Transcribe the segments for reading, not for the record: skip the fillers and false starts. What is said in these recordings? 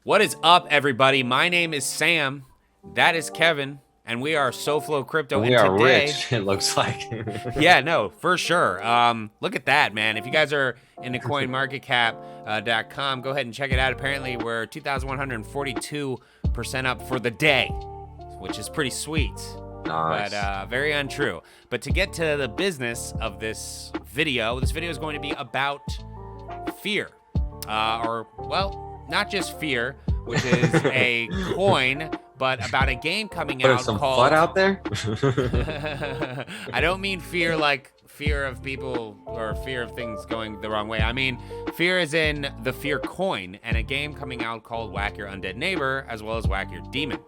What is up, everybody? My name is Sam. That is Kevin, and we are Soflo Crypto. We And are today, rich, it looks like. yeah, no, for sure. Look at that, man. If you guys are into CoinMarketCap.com, go ahead and check it out. Apparently, we're 2,142% up for the day, which is pretty sweet. Nice. But very untrue. But to get to the business of this video is going to be about fear, or well, not just fear, which is a coin, but about a game coming Put out some called. FUD out there. I don't mean fear like fear of people or fear of things going the wrong way. I mean fear as in the fear coin, and a game coming out called Whack Your Undead Neighbor, as well as Whack Your Demon,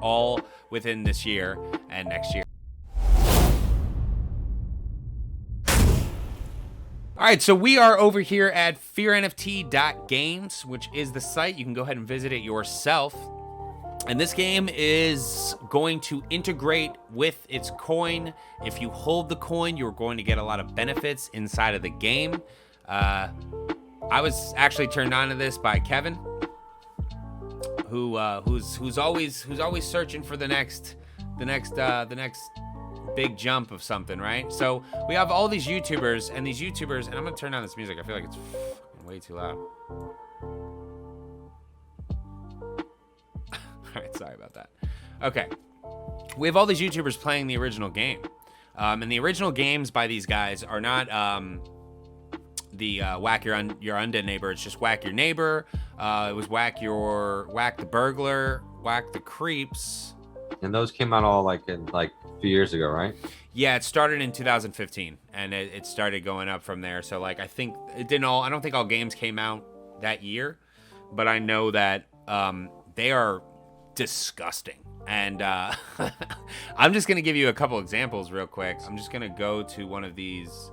all within this year and next year. All right, so we are over here at fearnft.games, which is the site. You can go ahead and visit it yourself. And this game is going to integrate with its coin. If you hold the coin, you're going to get a lot of benefits inside of the game. I was actually turned on to this by Kevin, who's always searching for the next big jump of something, right? So we have all these YouTubers, and I'm gonna turn down this music. I feel like it's way too loud. All right, sorry about that. Okay, we have all these YouTubers playing the original game, and the original games by these guys are not the Whack Your Undead Neighbor. It's just Whack Your Neighbor. It was Whack the Burglar, Whack the Creeps. And those came out all like a few years ago, right? Yeah, it started in 2015, and it started going up from there. So like, I think it didn't all. I don't think all games came out that year, but I know that they are disgusting. And I'm just gonna give you a couple examples real quick. I'm just gonna go to one of these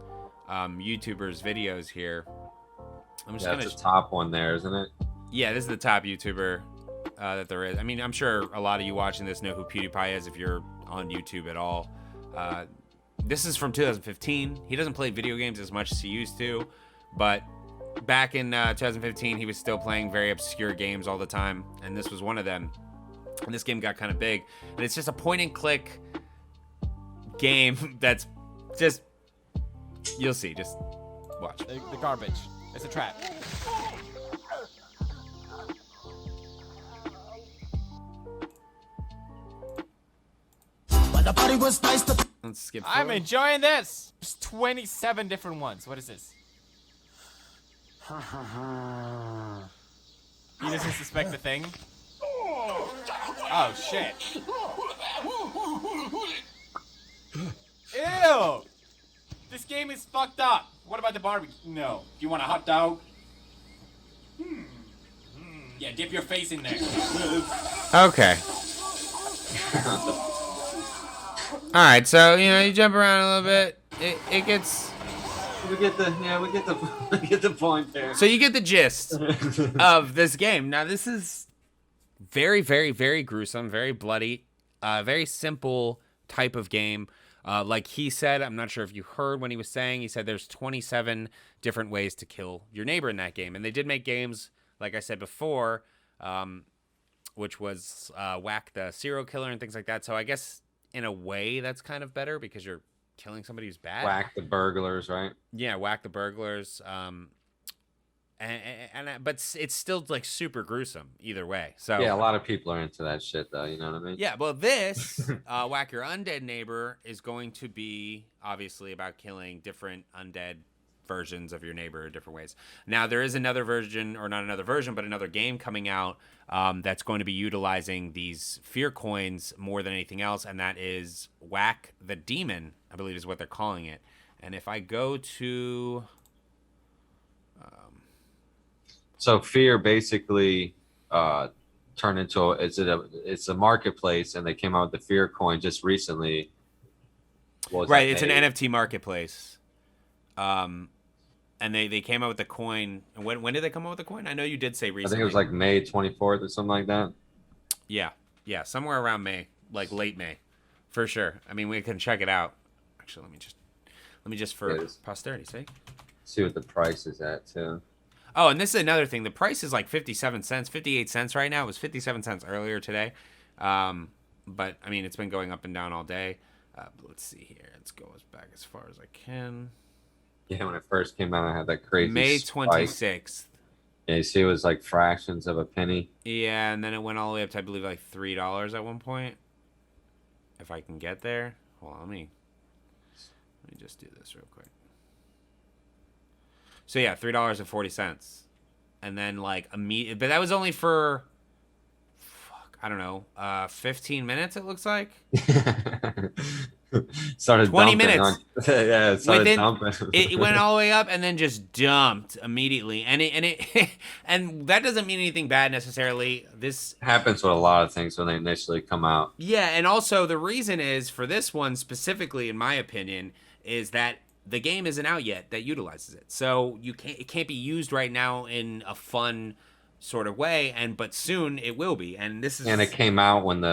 YouTubers' videos here. That's the top one there, isn't it? Yeah, this is the top YouTuber that there is. I mean, I'm sure a lot of you watching this know who PewDiePie is if you're on YouTube at all. This is from 2015. He doesn't play video games as much as he used to, but back in 2015, he was still playing very obscure games all the time, and this was one of them. And this game got kind of big, and it's just a point-and-click game that's just, you'll see, just watch. The garbage. It's a trap. The party was nice. Let's skip I'm forward. enjoying this. There's 27 different ones. What is this? He doesn't suspect the thing. Oh shit. Ew. This game is fucked up. What about the barbecue? No. Do you want a hot dog? Yeah, dip your face in there. Okay. All right, so you jump around a little bit. It gets. We get the we get the point there. So you get the gist of this game. Now this is very, very, very gruesome, very bloody, very simple type of game. Like he said, I'm not sure if you heard when he was saying. He said there's 27 different ways to kill your neighbor in that game, and they did make games, like I said before, which was Whack the Serial Killer and things like that. So I guess in a way that's kind of better because you're killing somebody who's bad. Whack the Burglars, right? Yeah, Whack the Burglars. But it's still like super gruesome either way. So Yeah, a lot of people are into that shit, though. You know what I mean? yeah, well, this Whack Your Undead Neighbor is going to be obviously about killing different undead versions of your neighbor in different ways. Now, there is another version, or not another version, but another game coming out that's going to be utilizing these fear coins more than anything else, and that is Whack the Demon, I believe is what they're calling it. And if I go to... So Fear basically turned into it's a marketplace, and they came out with the Fear coin just recently. Right, it's an NFT marketplace. And they came out with the coin. When did they come out with the coin? I know you did say recently. I think it was like May 24th or something like that. Yeah, somewhere around May, like late May, for sure. I mean, we can check it out. Actually, let me just for posterity's sake. See what the price is at too. Oh, and this is another thing. The price is like 57 cents, 58 cents right now. It was 57 cents earlier today. But, I mean, it's been going up and down all day. Let's see here. Let's go back as far as I can. Yeah, when it first came out, I had that crazy May spike. 26th. Yeah, you see, it was like fractions of a penny. Yeah, and then it went all the way up to, I believe, like $3 at one point. If I can get there. Hold on, let me just do this real quick. So yeah, $3.40, and then like but that was only for, I don't know, 15 minutes. It looks like Started 20 dumping minutes. Yeah, it started dumping. It went all the way up and then just dumped immediately, and and that doesn't mean anything bad necessarily. This happens with a lot of things when they initially come out. Yeah, and also the reason is for this one specifically, in my opinion, is that the game isn't out yet that utilizes it. So it can't be used right now in a fun sort of way, but soon it will be. And it came out when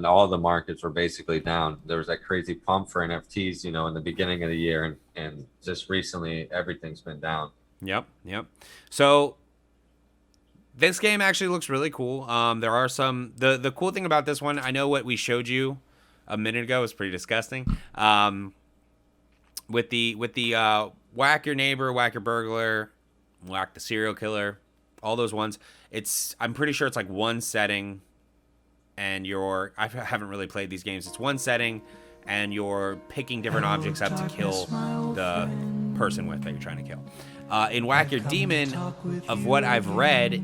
all the markets were basically down. There was that crazy pump for NFTs, in the beginning of the year, and just recently everything's been down. Yep. So this game actually looks really cool. There are some the cool thing about this one, I know what we showed you a minute ago was pretty disgusting. With the whack your neighbor, whack your burglar, whack the serial killer, all those ones. I'm pretty sure it's like one setting, and I haven't really played these games. It's one setting, and you're picking different objects up to kill the person with that you're trying to kill. In Whack Your Demon, of what I've read,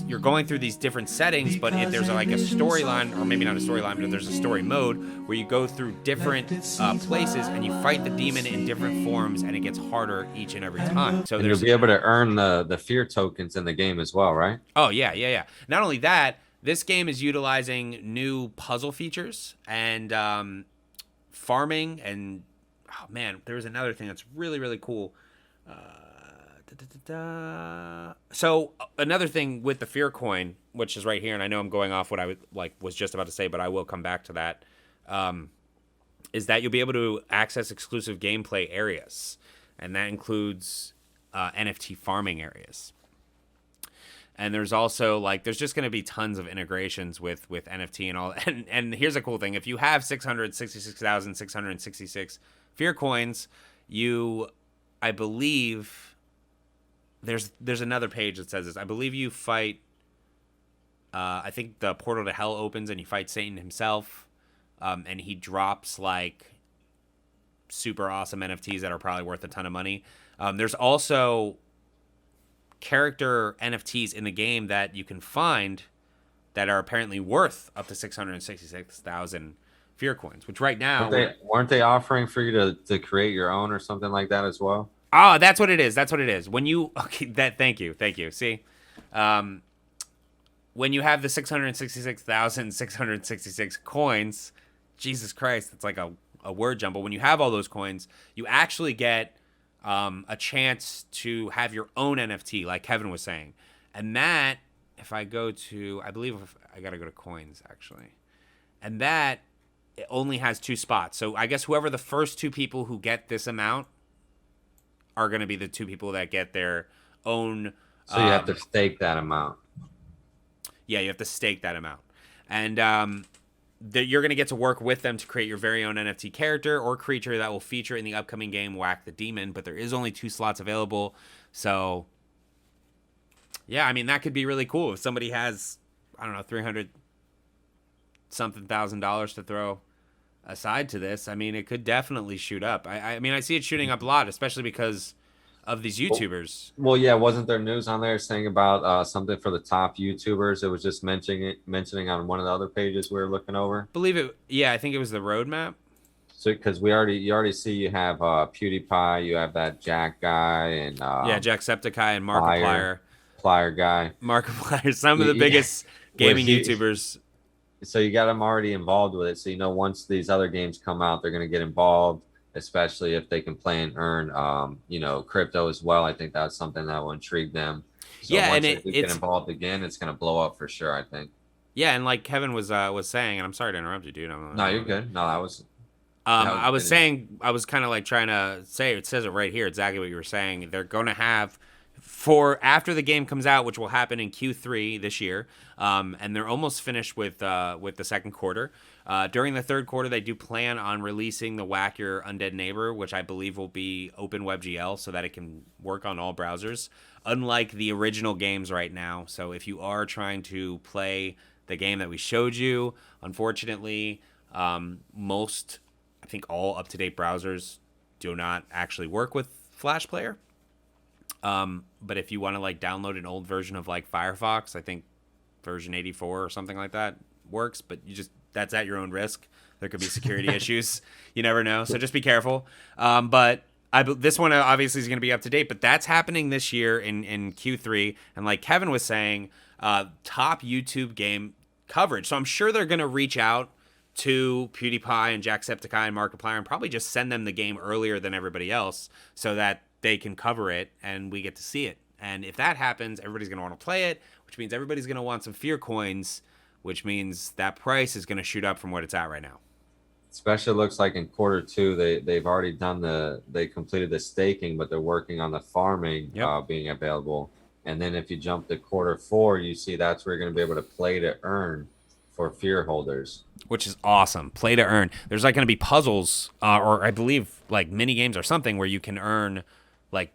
you're going through these different settings, but there's like a storyline, or maybe not a storyline, but there's a story mode where you go through different places and you fight the demon in different forms, and it gets harder each and every time. So you'll be able to earn the fear tokens in the game as well, right? Oh yeah. Not only that, this game is utilizing new puzzle features and farming, and oh man, there's another thing that's really, really cool. So another thing with the fear coin, which is right here, and I know I'm going off what I was just about to say, but I will come back to that, is that you'll be able to access exclusive gameplay areas, and that includes NFT farming areas. And there's also there's just going to be tons of integrations with NFT and all. And here's a cool thing: if you have 666,666 fear coins, I believe. There's another page that says this. I believe you fight. I think the portal to hell opens and you fight Satan himself, and he drops super awesome NFTs that are probably worth a ton of money. There's also character NFTs in the game that you can find that are apparently worth up to 666,000 fear coins, which right now weren't they offering for you to create your own or something like that as well? Oh, that's what it is. When you thank you. See, when you have the 666,666 coins, Jesus Christ, it's like a word jumble. When you have all those coins, you actually get a chance to have your own NFT, like Kevin was saying. And that, if I go to, I believe I got to go to coins actually, and that it only has 2 spots. So I guess whoever the first 2 people who get this amount are going to be the 2 people that get their own. So you have to stake that amount. Yeah, you have to stake that amount. And you're going to get to work with them to create your very own NFT character or creature that will feature in the upcoming game Whack the Demon. But there is only 2 slots available. So, yeah, I mean, that could be really cool. If somebody has, I don't know, $300-something thousand to throw aside to this, I mean, it could definitely shoot up. I mean, I see it shooting up a lot, especially because of these YouTubers. Well, yeah, wasn't there news on there saying about something for the top YouTubers? It was just mentioning on one of the other pages we were looking over. Believe it. Yeah, I think it was the roadmap. So, because you already see you have PewDiePie, you have that Jack guy, and Jacksepticeye and Markiplier. Plier guy. Markiplier, some of the biggest gaming YouTubers. So you got them already involved with it. So once these other games come out, they're going to get involved, especially if they can play and earn, crypto as well. I think that's something that will intrigue them. So yeah, once and they get involved again, it's going to blow up for sure, I think. Yeah, and like Kevin was saying, and I'm sorry to interrupt you, dude. No, you're good. No, that was. I was saying, I was kind of trying to say, it says it right here, exactly what you were saying. They're going to have for after the game comes out, which will happen in Q3 this year, and they're almost finished with the second quarter. During the third quarter, they do plan on releasing the Whack Your Undead Neighbor, which I believe will be open WebGL so that it can work on all browsers, unlike the original games right now. So if you are trying to play the game that we showed you, unfortunately, most, I think all up-to-date browsers do not actually work with Flash Player. But if you want to like download an old version of like Firefox, I think version 84 or something like that works, but that's at your own risk. There could be security issues. You never know. So just be careful. But this one obviously is going to be up to date, but that's happening this year in Q3. And like Kevin was saying, top YouTube game coverage. So I'm sure they're going to reach out to PewDiePie and Jacksepticeye and Markiplier and probably just send them the game earlier than everybody else so that they can cover it and we get to see it. And if that happens, everybody's going to want to play it, which means everybody's going to want some fear coins, which means that price is going to shoot up from what it's at right now. Especially looks like in quarter two, they've already they completed the staking, but they're working on the farming being available. And then if you jump to quarter four, you see that's where you're going to be able to play to earn for fear holders, which is awesome. Play to earn. There's like going to be puzzles, or I believe like mini games or something where you can earn like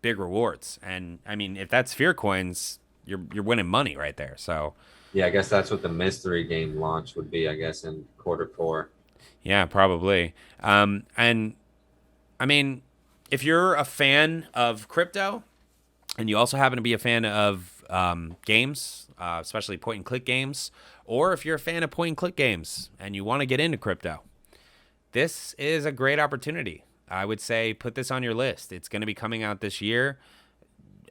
big rewards. And I mean, if that's fear coins, you're winning money right there. So yeah, I guess that's what the mystery game launch would be, I guess, in quarter four. Yeah, probably. And I mean, if you're a fan of crypto and you also happen to be a fan of games, especially point and click games, or if you're a fan of point and click games and you want to get into crypto, this is a great opportunity. I would say put this on your list. It's going to be coming out this year.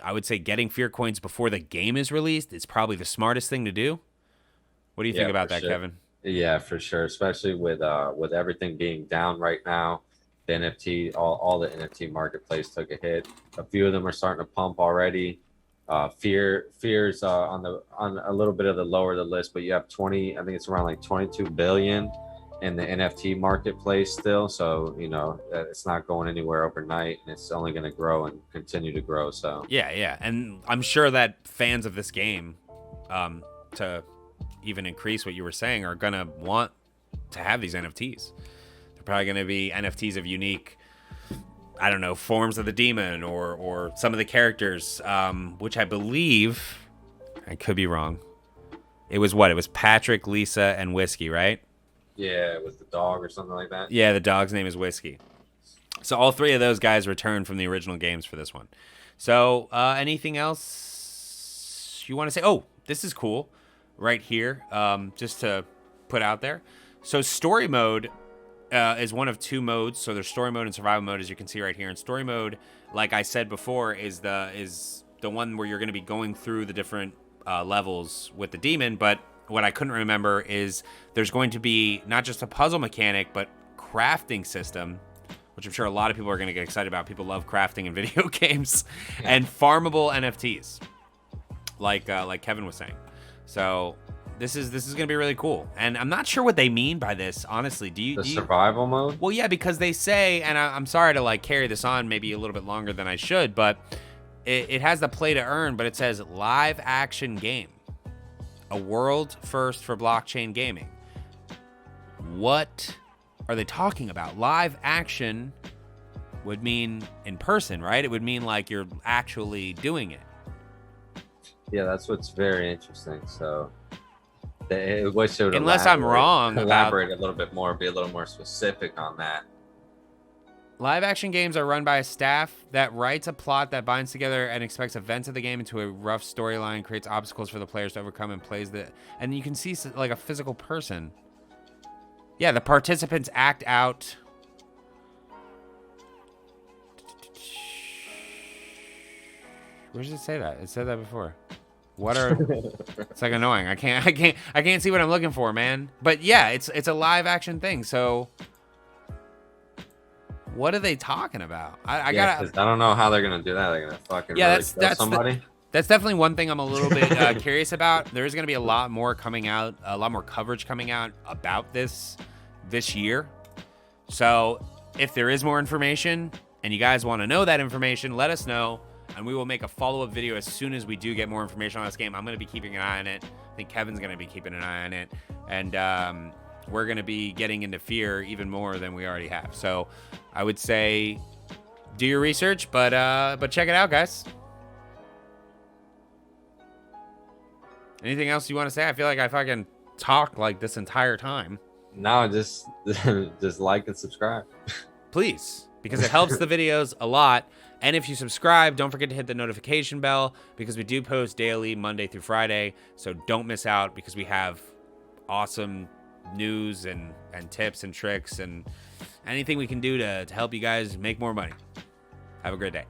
I would say getting fear coins before the game is released is probably the smartest thing to do. What do you think about that, Kevin? Yeah, for sure. Especially with everything being down right now, the NFT, all the NFT marketplace took a hit. A few of them are starting to pump already. Fear's on a little bit of the lower of the list, but you have I think it's around like 22 billion in the NFT marketplace still. So, you know, it's not going anywhere overnight, and it's only going to grow and continue to grow. So yeah. And I'm sure that fans of this game, to even increase what you were saying, are going to want to have these NFTs. They're probably going to be NFTs of unique, I don't know, forms of the demon or some of the characters, which I believe, I could be wrong. It was Patrick, Lisa, and Whiskey, right? Yeah, with the dog or something like that. Yeah, the dog's name is Whiskey. So all three of those guys returned from the original games for this one. So anything else you want to say? Oh, this is cool right here, just to put out there. So story mode is one of two modes. So there's story mode and survival mode, as you can see right here. And story mode, like I said before, is the one where you're going to be going through the different levels with the demon. But what I couldn't remember is there's going to be not just a puzzle mechanic, but crafting system, which I'm sure a lot of people are going to get excited about. People love crafting in video games, and farmable NFTs, like Kevin was saying. So this is going to be really cool, and I'm not sure what they mean by this, honestly. Do you survival mode? Well, yeah, because they say, and I'm sorry to like carry this on maybe a little bit longer than I should, but it has the play to earn, but it says live action game, a world first for blockchain gaming. What are they talking about? Live action would mean in person, right? It would mean like you're actually doing it. Yeah, that's what's very interesting. So I wish they would unless I'm wrong, elaborate a little bit more, be a little more specific on that. Live action games are run by a staff that writes a plot that binds together and expects events of the game into a rough storyline, creates obstacles for the players to overcome, and plays the. And you can see like a physical person. Yeah, the participants act out. Where does it say that? It said that before. What are? It's like annoying. I can't see what I'm looking for, man. But yeah, it's a live action thing. So. What are they talking about? I don't know how they're gonna do that. They're gonna fucking kill somebody. That's definitely one thing I'm a little bit curious about. There's gonna be a lot more coming out, a lot more coverage coming out about this year. So if there is more information and you guys want to know that information, let us know. and we will make a follow-up video as soon as we do get more information on this game. I'm going to be keeping an eye on it. I think Kevin's going to be keeping an eye on it, and we're going to be getting into Fear even more than we already have. So I would say do your research, but check it out, guys. Anything else you want to say? I feel like I fucking talked like this entire time. No, just like and subscribe. Please, because it helps the videos a lot. And if you subscribe, don't forget to hit the notification bell, because we do post daily, Monday through Friday. So don't miss out, because we have awesome news and tips and tricks and anything we can do to help you guys make more money. Have a great day.